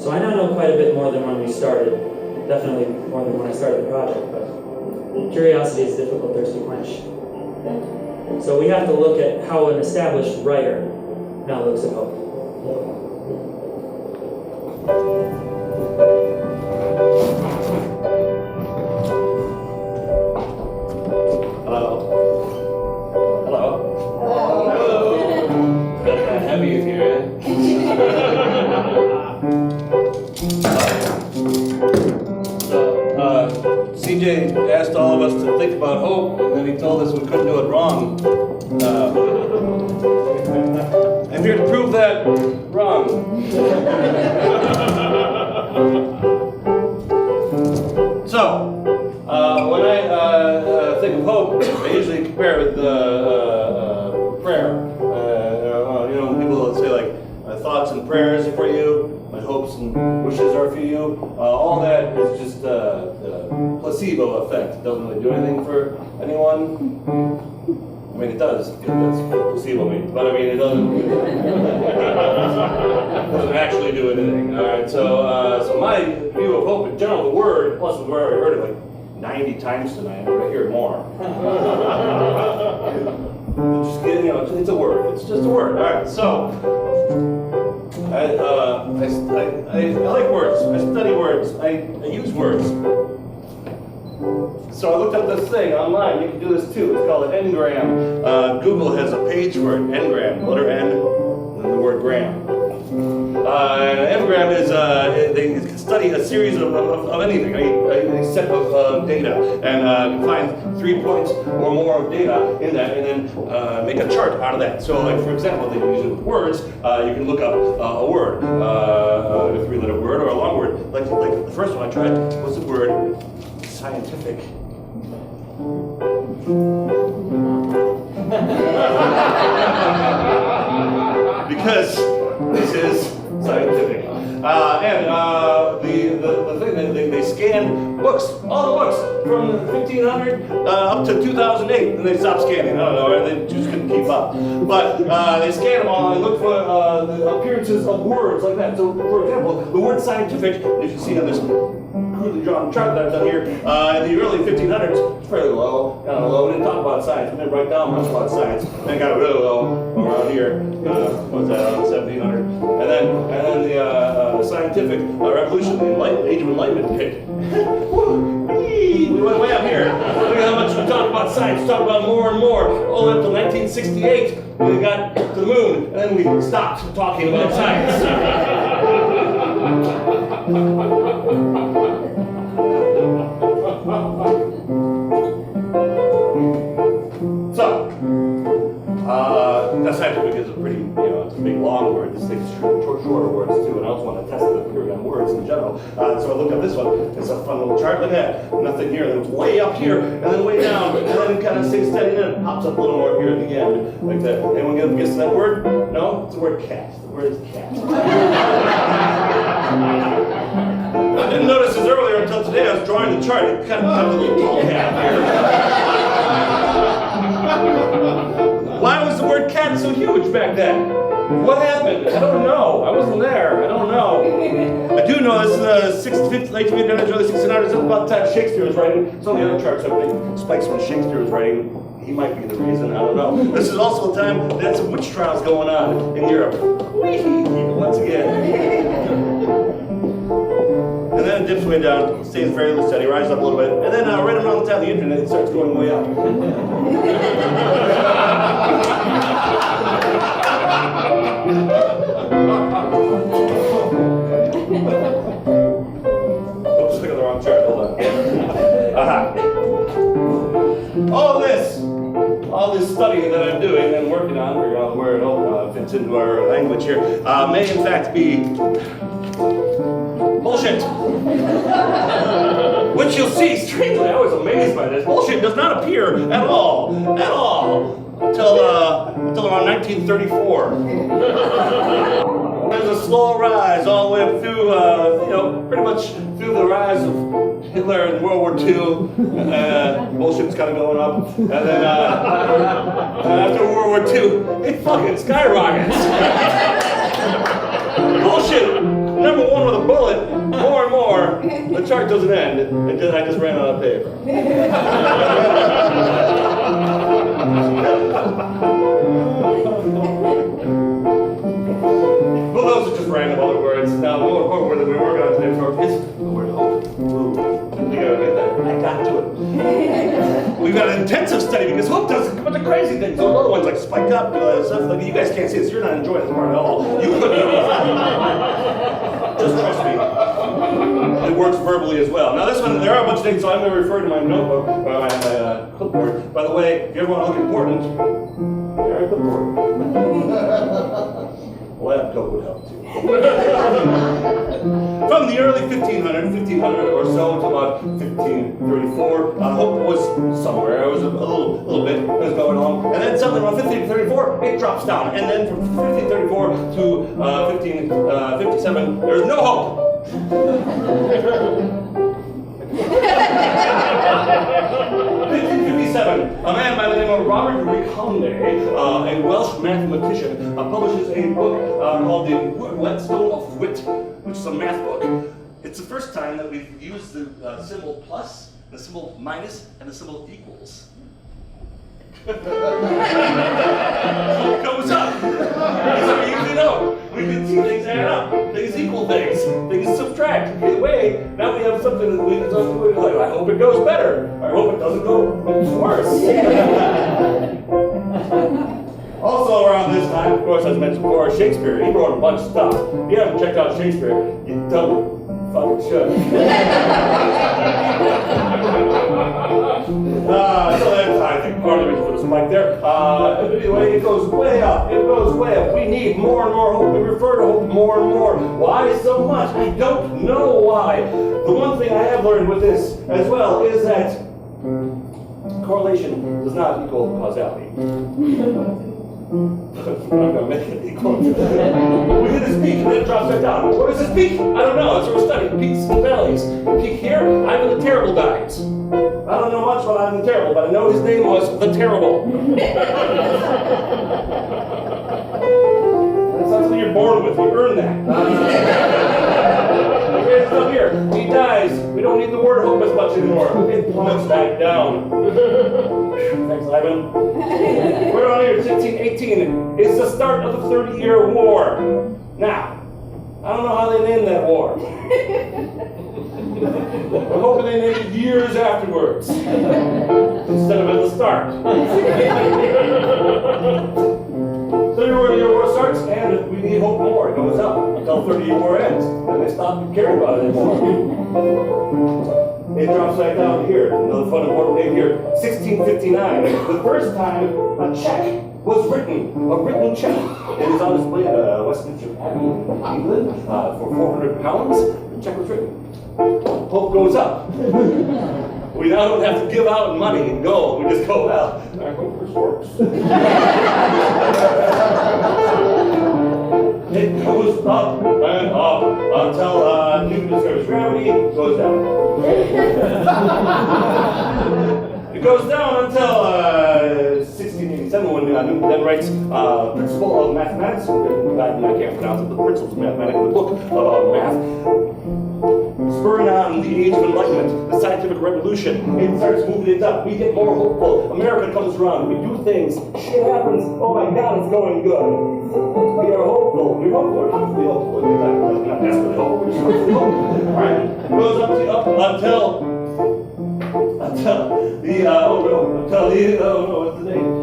So I now know quite a bit more than when we started, definitely more than when I started the project, but curiosity is difficult thirst to quench. So we have to look at how an established writer now looks at hope. CJ asked all of us to think about hope, and then he told us we couldn't do it wrong. I'm here to prove that wrong. So, when I think of hope, I usually compare it with prayer. People will say like, my thoughts and prayers are for you, my hopes and wishes are for you. All that is just placebo effect. It doesn't really do anything for anyone. I mean, it does. That's what placebo means. But I mean, it doesn't actually do anything. All right. So my view of hope in general, the word, plus we've already heard it like 90 times tonight. I'm gonna hear it more. Just kidding. It's a word. It's just a word. All right. So. I like words. I study words. I use words. So I looked up this thing online. You can do this too. It's called an engram. Google has a page for it. Engram. Letter N, and the word gram. An engram is they can study a series of anything, a set of data, and can find 3 points or more of data in that, and then make a chart out of that. So, like for example, they use it with words. You can look up a word, a 3-letter word or a long word. Like the first one I tried was the word scientific. Because this is scientific. And the thing that they scanned books, all the books from 1500 up to 2008, and they stopped scanning. I don't know, they just couldn't keep up. But they scanned them all and looked for the appearances of words like that. So, for example, the word scientific, as you see on this crudely drawn chart that I've done here, in the early 1500s, it's fairly low, kind of low. We didn't talk about science. We didn't write down much about science. Then it got really low around here. What was that, around 1700? And then the scientific revolution, the Age of Enlightenment hit. We went way up here. Look at how much we talked about science. We talked about more and more. All the way up to 1968, when we got to the moon, and then we stopped talking about science. So, that scientific is a pretty, it's a big long word. This thing's shorter words too, and I also want to test the theory on words in general. So I looked up this one. It's a fun little chart. Look at that. Nothing here, then it's way up here, and then way down, and then it kind of stays steady, and then it pops up a little more here at the end, like that. Anyone guess that word? No? It's the word cat. The word is cat. I didn't notice this earlier until today. I was drawing the chart. It kind of got a little tall cat here. Why was the word cat so huge back then? What happened? I don't know. I wasn't there. I don't know. I do know this is late 1500s, early 1600s. It's about the time Shakespeare was writing. Some of the other charts have big spikes when Shakespeare was writing. He might be the reason. I don't know. This is also the time they had some witch trials going on in Europe. Once again. And then it dips way down, stays fairly steady, rises up a little bit, and then right around the time of the internet, it starts going way up. Oops, look at the wrong chart, hold on. All this studying that I'm doing and working on, figuring out where it all fits into our language here, may in fact be bullshit. Which you'll see, strangely, I was amazed by this. Bullshit does not appear at all, until around 1934. There's a slow rise all the way up through, pretty much through the rise of Hitler in World War II. Bullshit's kind of going up. And then after World War II, it fucking skyrockets. Bullshit number one with a bullet, more and more, the chart doesn't end, I just ran out of paper. Well, those are just random other words. Now, the more important word that we're working on today is the word hope. Ooh, you gotta get that. I got to it. We've got an intensive study because hope does a bunch of crazy things. Those other ones like spike up, stuff like you guys can't see it, so you're not enjoying this part at all. You couldn't just trust me. It works verbally as well. Now this one, there are a bunch of things, so I'm going to refer to my notebook, my clipboard. By the way, if you ever want to look important, there I clipboard. Lab coat would help too. From the early 1500 or so to about 1534, hope was somewhere. It was a little bit was going on, and then suddenly around 1534 it drops down, and then from 1534 to 1557 there's no hope. 1557, a man by the name of Robert Recondé, a Welsh mathematician, publishes a book called The Whetstone of Wit, which is a math book. It's the first time that we've used the symbol plus, the symbol minus, and the symbol equals. It goes up. That's what we usually know. We can see things add up, things equal things subtract. Either way, now we have something that we can do. Like, I hope it goes better. I hope it doesn't go worse. Also around this time, of course, as mentioned before, Shakespeare. He wrote a bunch of stuff. If you haven't checked out Shakespeare, you don't fucking should. So that's, I think, part of the reason for the spike there. Anyway, it goes way up. It goes way up. We need more and more hope. We refer to hope more and more. Why so much? I don't know why. The one thing I have learned with this as well is that correlation does not equal causality. I'm going to make it equal. We hit this peak and then it drops back down. Where is this peak? I don't know. That's what we're studying. Peaks and valleys. The peak here, I'm in the terrible guys. I don't know much about I'm the terrible, but I know his name was the Terrible. That's not something you're born with. You earn that. Here's up here. He dies. We don't need the word hope as much anymore. It plummets back down. Thanks, Ivan. We're on here, 1618. It's the start of the 30-year war. Now, I don't know how they named that war. I'm hoping they named it years afterwards, instead of at the start. 30-year war starts, and we need hope more. It goes up until 30-year war ends. Then they stop caring about it anymore. It drops right down here. Another fun important date here, 1659. The first time a check was written, a written check. It is on display at Westminster Abbey in England for £400. The check was written. Hope goes up. We now don't have to give out money and go. We just go, well, I hope this works. It goes up and up until Newton discovers gravity, goes down. It goes down until 1687 when Newton then writes Principle of Mathematics. I can't pronounce it, but the Principles of Mathematics, the book about math. Spurring on the Age of Enlightenment, the scientific revolution, it starts moving it up. We get more hopeful. America comes around. We do things. Shit happens. Oh my God, it's going good. We are hopeful. We're hopeful. We're constantly hopeful. We're not desperately hopeful. We're just constantly hopeful. All right. It goes up what's the date?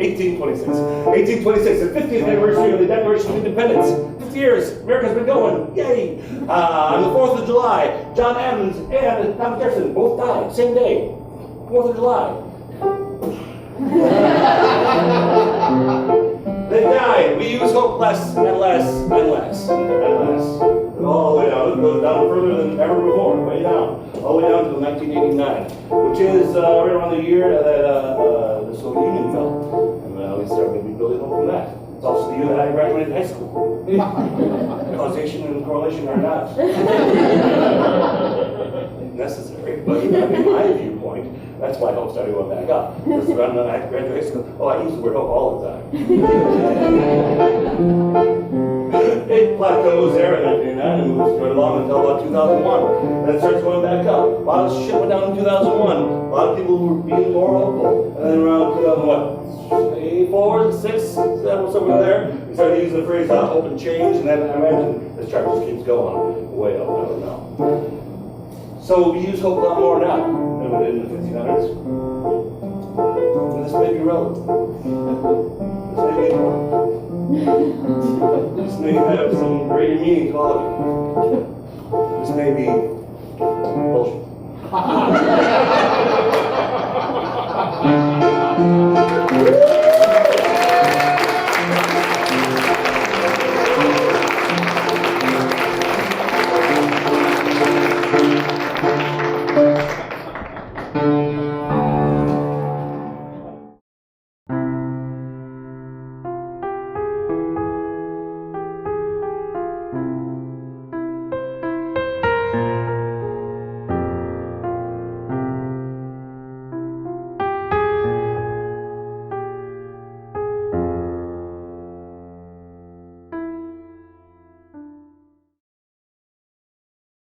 1826. 1826, the 50th anniversary of the Declaration of Independence. 50 years, America's been going, yay! On the 4th of July, John Adams and Thomas Jefferson both died, same day, 4th of July. They died. We use hope less and less and less and less. All the way down. It goes down further than ever before, way down. All the way down to 1989, which is right around the year that the Soviet Union fell. And we started rebuilding hope from that. It's also the year that I graduated high school. Causation and correlation are not necessary, but in my viewpoint, that's why hope started going back up. Because when I graduated high school, I use the word hope all the time. it plateaus there in 1999 and moves right along until about 2001. And it starts going back up. A lot of shit went down in 2001. A lot of people were being more hopeful. And then around 2004, 6, 7, somewhere there, we started using the phrase hope and change, and then I imagine this chart just keeps going way up, I don't know. So we use hope a lot more now than we did in the 1500s. And this may be relevant. This may be important. This may have some greater meaning to all of you. This may be bullshit.